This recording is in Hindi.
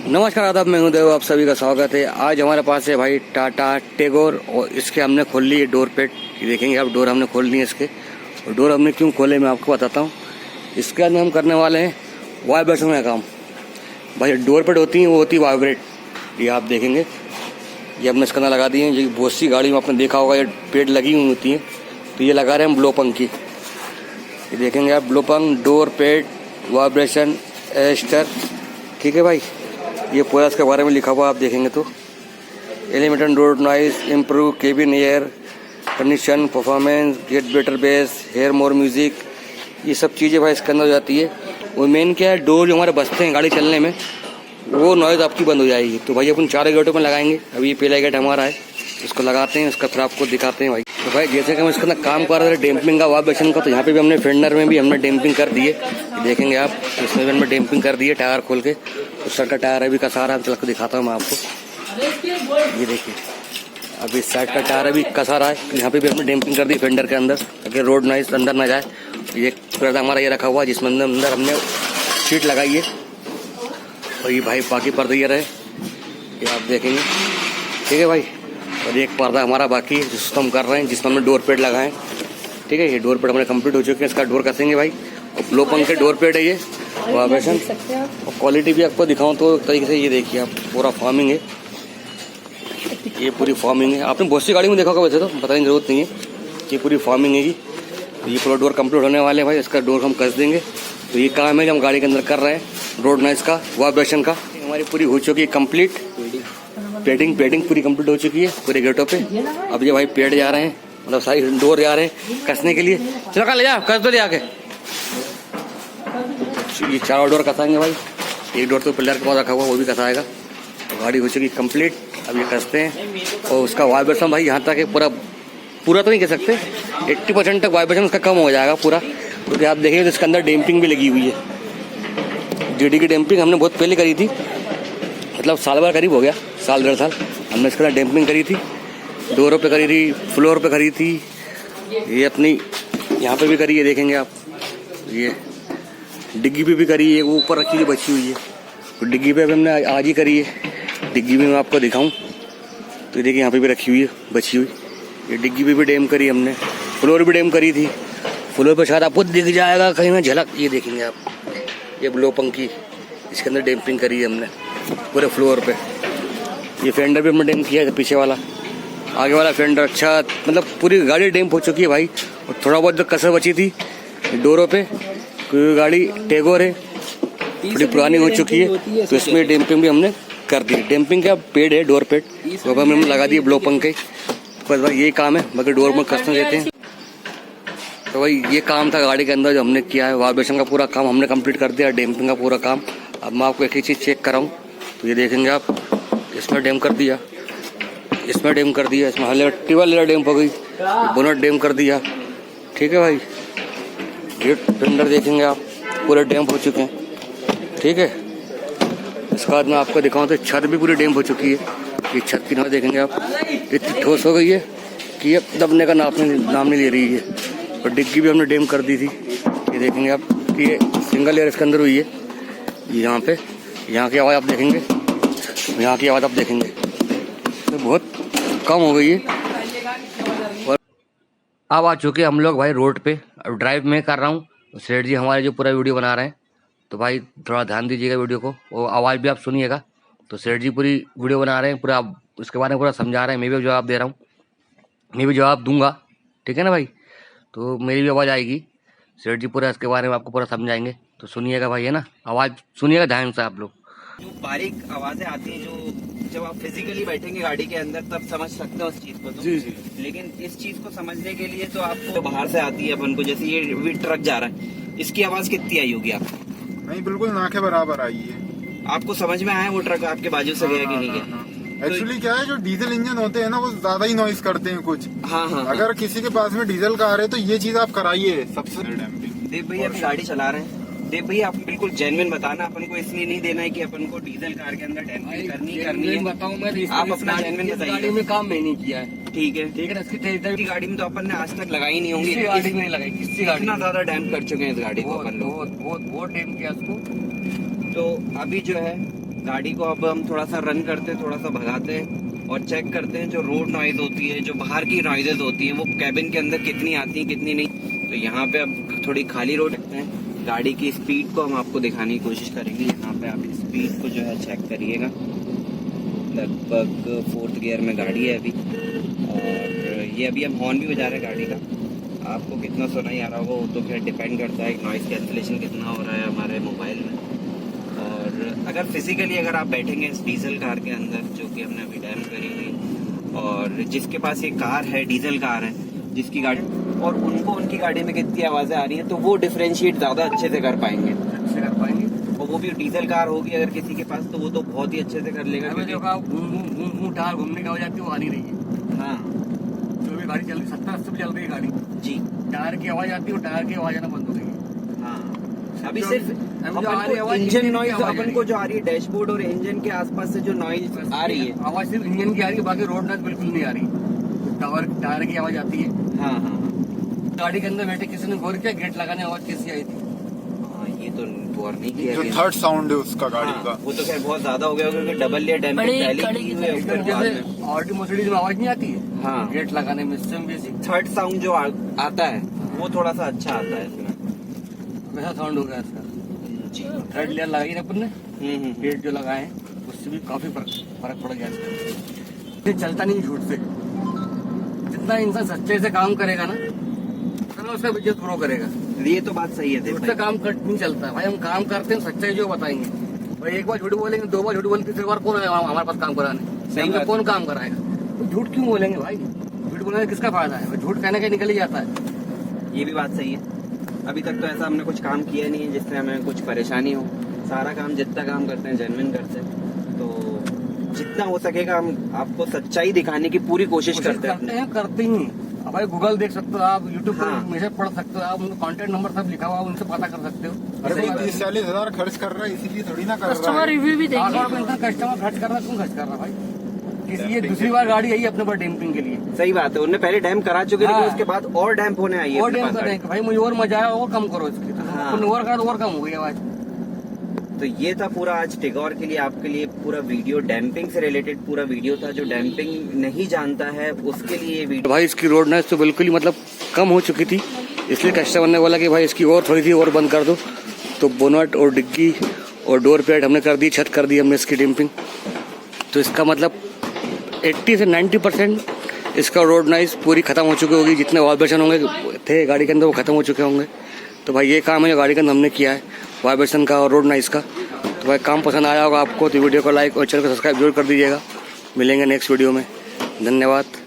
नमस्कार आदाब, मैं हूं देव, आप सभी का स्वागत है। आज हमारे पास है भाई टाटा टेगोर और इसके हमने खोल ली है डोर पेट। ये देखेंगे आप, डोर हमने खोल ली है इसके। और डोर हमने क्यों खोले मैं आपको बताता हूं। इसके अंदर हम करने वाले हैं वाइब्रेशन का काम। भाई डोर पेट होती है, वो होती है वाइब्रेट। ये आप देखेंगे, ये हमने इसके अंदर लगा दिए हैं। ये बहुत सी गाड़ी में आपने देखा होगा, ये पेट लगी हुई होती है। तो ये लगा रहे हैं हम ब्लोपंग की। ये देखेंगे आप, ब्लोपंग डोर पेट वाइब्रेशन एस्टर, ठीक है भाई। ये पूरा इसके बारे में लिखा हुआ आप देखेंगे तो element door noise improve cabin air condition performance get better bass hear more music, ये सब चीज़ें भाई इसके अंदर हो जाती है। और मेन क्या है, डोर जो हमारे बजते हैं गाड़ी चलने में, वो नॉइज़ आपकी बंद हो जाएगी। तो भाई अपन 4 गेटों में लगाएंगे। अभी ये पहला गेट हमारा है, इसको लगाते हैं, उसका फिर आपको दिखाते हैं भाई। तो भाई जैसे कि हम इसके अंदर काम कर रहे थे डैम्पिंग का, वाइब्रेशन का, तो यहाँ पे भी हमने फेंडर में भी हमने डैम्पिंग कर दिए। देखेंगे आप, इसमें भी हमने डैम्पिंग कर दी है टायर खोल के। उस साइड का टायर अभी कसा रहा है, चल के दिखाता हूँ मैं आपको। ये देखिए, अभी इस साइड का टायर अभी कसा रहा है। यहाँ पे भी हमने डैम्पिंग कर दी फेंडर के अंदर, ताकि रोड नॉइज़ अंदर ना जाए। ये पर्दा हमारा ये रखा हुआ है, जिसमें अंदर हमने शीट लगाई है। और ये भाई बाकी पर्दे ये रहे, ये आप देखेंगे, ठीक है भाई। और एक पर्दा हमारा बाकी है जिसको हम कर रहे हैं, जिसमें हमने डोर पेड लगाए, ठीक है। ये डोर पेड हमारे कंप्लीट हो चुके हैं। इसका डोर कसेंगे भाई। और ब्लोपंग के डोर पेड है ये वाइब्रेशन। और क्वालिटी भी आपको दिखाऊं तो एक तरीके से, ये देखिए आप, पूरा फॉर्मिंग है। ये पूरी फॉर्मिंग है, आपने बहुत सी गाड़ी में देखा होगा, वैसे तो बताने की जरूरत नहीं है। ये पूरी फॉर्मिंग है। ये पूरा डोर कंप्लीट होने वाले हैं भाई। इसका डोर हम कस देंगे। तो ये काम है जो हम गाड़ी के अंदर कर रहे हैं, रोड नॉइज़ का, वाइब्रेशन का। हमारी पूरी हो चुकी है कंप्लीट। पेडिंग पूरी कंप्लीट हो चुकी है पूरे गेटों पे। अब ये भाई पेड़ जा रहे हैं, मतलब सारी डोर जा रहे हैं कसने के लिए। चलो कल ले जा, कस दो जाके। ये 4 डोर कसाएंगे भाई। एक डोर तो पिलर के पास रखा हुआ, वो भी कसाएगा। तो गाड़ी हो चुकी कंप्लीट। अब ये कसते हैं। और उसका वाइब्रेशन भाई यहाँ तक है, पूरा तो नहीं कह सकते, 80% तक वाइब्रेशन उसका कम हो जाएगा पूरा। क्योंकि आप देखिए तो इसके अंदर डैम्पिंग भी लगी हुई है। जीडी की डैम्पिंग हमने बहुत पहले करी थी, मतलब साल भर करीब हो गया, साल 1.5 साल हमने इसके अंदर डैम्पिंग करी थी। डोरों पे करी थी, फ्लोर पे करी थी, ये अपनी यहाँ पे भी करी है, देखेंगे आप। ये डिग्गी पे भी करी है, वो ऊपर रखी हुई बची हुई है। तो डिग्गी पे भी हमने आज ही करी है। डिग्गी भी मैं आपको दिखाऊं तो देखिए, यहाँ पे भी रखी हुई है बची हुई। ये डिग्गी पे भी डैम करी हमने, फ्लोर भी डैम करी थी। फ्लोर पे शायद आपको दिख जाएगा कहीं ना झलक, ये देखेंगे आप। ये ब्लोपंग की, इसके अंदर डैम्पिंग करी है हमने पूरे फ्लोर पे। ये फेंडर भी हमने डैम किया है, पीछे वाला, आगे वाला फेंडर। अच्छा, मतलब पूरी गाड़ी डैम्प हो चुकी है भाई। और थोड़ा बहुत जो कसर बची थी डोरों पे, क्योंकि गाड़ी टेगोर है, थोड़ी पुरानी हो चुकी है, तो इसमें डैम्पिंग भी हमने कर दी। डैम्पिंग का पेड़ है, डोर पेड, वो भी हमने लगा दिए ब्लोपंग के। बस भाई यही काम है, बाकी डोर में कसने देते हैं। तो भाई ये काम था गाड़ी के अंदर जो हमने किया है। वाइब्रेशन का पूरा काम हमने कंप्लीट कर दिया, डैम्पिंग का पूरा काम। अब मैं आपको एक ही चीज़ चेक कराऊँ तो ये देखेंगे आप, इसमें डैम कर दिया, इसमें डैम कर दिया, इसमें टिवल डैम हो गई, बोनट डैम कर दिया, ठीक है भाई। गेट फेंडर देखेंगे आप, पूरे डैम हो चुके हैं, ठीक है। इसके बाद मैं आपको दिखाऊँ तो छत भी पूरी डैम हो चुकी है। ये छत की ना देखेंगे आप, इतनी ठोस हो गई है कि ये दबने का नाम नहीं ले रही है। और डिग्गी भी हमने डैम कर दी थी। ये देखेंगे आप कि ये सिंगल एयर इसके अंदर हुई है। यहाँ पे, यहाँ की आवाज़ आप देखेंगे, यहाँ की आवाज़ आप देखेंगे, तो बहुत कम हो गई है। और अब आ चुके हम लोग भाई रोड पे। अब ड्राइव में कर रहा हूँ। सेठ जी हमारे जो पूरा वीडियो बना रहे हैं, तो भाई थोड़ा ध्यान दीजिएगा वीडियो को, और आवाज़ भी आप सुनिएगा। तो सेठ जी पूरी वीडियो बना रहे हैं, पूरा उसके बारे में पूरा समझा रहे हैं। मैं भी जवाब दे रहा हूँ, मैं भी जवाब दूंगा, ठीक है ना भाई। तो मेरी भी आवाज़ आएगी, सेठ जी पूरा इसके बारे में आपको पूरा समझाएंगे। तो सुनिएगा भाई, है ना, आवाज़ सुनिएगा ध्यान से आप लोग। जो बारीक आवाजें आती हैं, जो जब आप फिजिकली बैठेंगे गाड़ी के अंदर तब समझ सकते हो उस चीज को। तो जी जी। लेकिन इस चीज को समझने के लिए तो आपको बाहर से आती है अपन को। जैसे ये ट्रक जा रहा है, इसकी आवाज कितनी आई होगी आपको? नहीं, बिल्कुल ना के बराबर आई है। आपको समझ में आया वो ट्रक आपके बाजू से गया कि नहीं गया? एक्चुअली क्या है, जो डीजल इंजन होते हैं ना, वो ज्यादा ही नॉइज करते हैं कुछ। हाँ। अगर किसी के पास में डीजल कार है तो ये चीज आप कराइए सबसे। देव भैया अभी गाड़ी चला रहे हैं। देव भैया आप बिल्कुल जेन्युइन बताना, अपन को इसलिए नहीं देना है कि अपन को डीजल कार के अंदर डैम्पिंग करनी है। बताऊं मैं, आप अपना जेन्युइन बताइए। गाड़ी में काम मैंने किया है, ठीक है। ठीक है। इसकी की गाड़ी में तो अपन ने आज तक लगाई नहीं होंगी, गाड़ी नहीं लगाई, किसी गाड़ी इतना ज्यादा डैम्प कर चुके हैं इस गाड़ी को अपन लोग। बहुत डैम किया उसको। तो अभी जो है गाड़ी को अब हम थोड़ा सा रन करते हैं, थोड़ा सा भगाते हैं और चेक करते हैं जो रोड नॉइज होती है, जो बाहर की नॉइजेज होती हैं, वो कैबिन के अंदर कितनी आती हैं कितनी नहीं। तो यहाँ पे अब थोड़ी खाली रोड रखते हैं। गाड़ी की स्पीड को हम आपको दिखाने की कोशिश करेंगे। यहाँ पे आप स्पीड को जो है चेक करिएगा। लगभग 4th गियर में गाड़ी है अभी, और ये अभी हम हॉर्न भी बजा रहे हैं गाड़ी का। आपको कितना सुनाई आ रहा होगा वो तो खैर डिपेंड करता है नॉइज़ कैंसिलेशन कितना हो रहा है हमारे मोबाइल में। और अगर फिजिकली अगर आप बैठेंगे इस डीजल कार के अंदर, जो कि हमने अभी डैम करी हुई, और जिसके पास ये कार है, डीजल कार है जिसकी गाड़ी, और उनको उनकी गाड़ी में कितनी आवाज़ें आ रही हैं, तो वो डिफ्रेंशिएट ज़्यादा अच्छे से कर पाएंगे। और वो भी डीजल कार होगी अगर किसी के पास, तो वो तो बहुत ही अच्छे से कर लेगा। टायर घूमने की आवाज आती है, वो आ नहीं रही है। हाँ, जो भी गाड़ी चल रही 70-80 पे चल रही है गाड़ी जी, टायर की आवाज आती है, वो टायर की आवाज आना बंद हो गई है। हाँ। अभी सिर्फ जो आ रही आवाज इंजन नॉइज अपन को जो आ रही है, डैशबोर्ड और इंजन के आसपास से जो नॉइज आ रही है, आवाज सिर्फ इंजन की आ रही है, बाकी रोड नॉइज बिल्कुल नहीं आ रही। टायर की आवाज आती है। हाँ हाँ गाड़ी के अंदर बैठे किसी ने गौर किया गेट लगाने आवाज कैसी आई थी? हाँ, ये तो गौर नहीं किया जो अभी। थर्ड साउंड है उसका गाड़ी हाँ, का, वो तो खैर बहुत ज्यादा हो गया क्योंकि डबल लेयर डैम्पिंग पहले की हुई है, उसके बाद जैसे में। ऑडी मर्सिडीज में आवाज नहीं आती है हाँ, गेट लगाने में, इससे बेसिक थर्ड साउंड जो आता है वो थोड़ा सा अच्छा आता है इसमें। वैसा साउंड हो गया इसका। जी। थर्ड लेयर लगाई ना अपन ने, हम्म। गेट जो लगाए हैं उससे भी काफी फर्क पड़ गया इसका। ये चलता नहीं झूठ से। जितना इंसान सच्चे से काम करेगा ना, उतना उसका बिजनेस ग्रो करेगा। ये तो बात सही है। झूठ देखो से काम नहीं चलता भाई। हम काम करते हैं सच्चाई जो बताएंगे भाई। एक बार झूठ बोलेंगे, 2 बार झूठ बोलेंगे, 3 बार कौन आएगा हमारे पास काम कराने? सही हमसे बात। कौन काम कराएगा? तो झूठ क्यों बोलेंगे भाई? झूठ बोलने से किसका फायदा है? झूठ कहने का निकल ही जाता है। ये भी बात सही है। अभी तक तो ऐसा हमने कुछ काम किया नहीं है जिससे हमें कुछ परेशानी हो। सारा काम जितना काम करते हैं जेन्युइन करते हैं। तो जितना हो सकेगा हम आपको सच्चाई दिखाने की पूरी कोशिश करते हैं। करते ही। अब भाई गूगल देख सकते हो आप, यूट्यूब हाँ। पर मैसेज पढ़ सकते हो आप, उनका कॉन्टेक्ट नंबर सब लिखा हुआ, उनसे पता कर सकते हो। अरे भाई 30-40 हजार खर्च कर रहा है इसीलिए थोड़ी ना कर रहा कस्टमर है। रिव्यू भी देखिए। कस्टमर खर्च कर रहा है, क्यों खर्च कर रहा है भाई? किसी ये दूसरी बार गाड़ी आई है अपने पर डैम्पिंग के लिए। सही बात है, उन्होंने पहले डैम करा चुके थे, हाँ। उसके बाद और डैम्प होने आई है और अपने डैम पास कर गाड़ी। भाई मुझे और मजा आया, और कम करो इसकी। हाँ। अपन और करा तो और कम हो गई आवाज। तो ये था पूरा आज टिगोर के लिए आपके लिए पूरा वीडियो, डैम्पिंग से रिलेटेड पूरा वीडियो था। जो डैम्पिंग नहीं जानता है उसके लिए ये वीडियो। भाई इसकी रोड नॉइज तो बिल्कुल ही मतलब कम हो चुकी थी, इसलिए कस्टमर ने बोला कि भाई इसकी और थोड़ी सी और बंद कर दो। तो बोनट और डिग्गी और डोर पैड हमने कर दी, छत कर दी हमने इसकी डैम्पिंग। तो इसका मतलब 80 से 90% इसका रोड नॉइज पूरी खत्म हो चुकी होगी। जितने वाइब्रेशन होंगे थे गाड़ी के अंदर वो खत्म हो चुके होंगे। तो भाई ये काम है जो गाड़ी के अंदर हमने किया है, वाइब्रेशन का और रोड नॉइज का। तो भाई काम पसंद आया होगा आपको तो वीडियो को लाइक और चैनल को सब्सक्राइब जरूर कर दीजिएगा। मिलेंगे नेक्स्ट वीडियो में। धन्यवाद।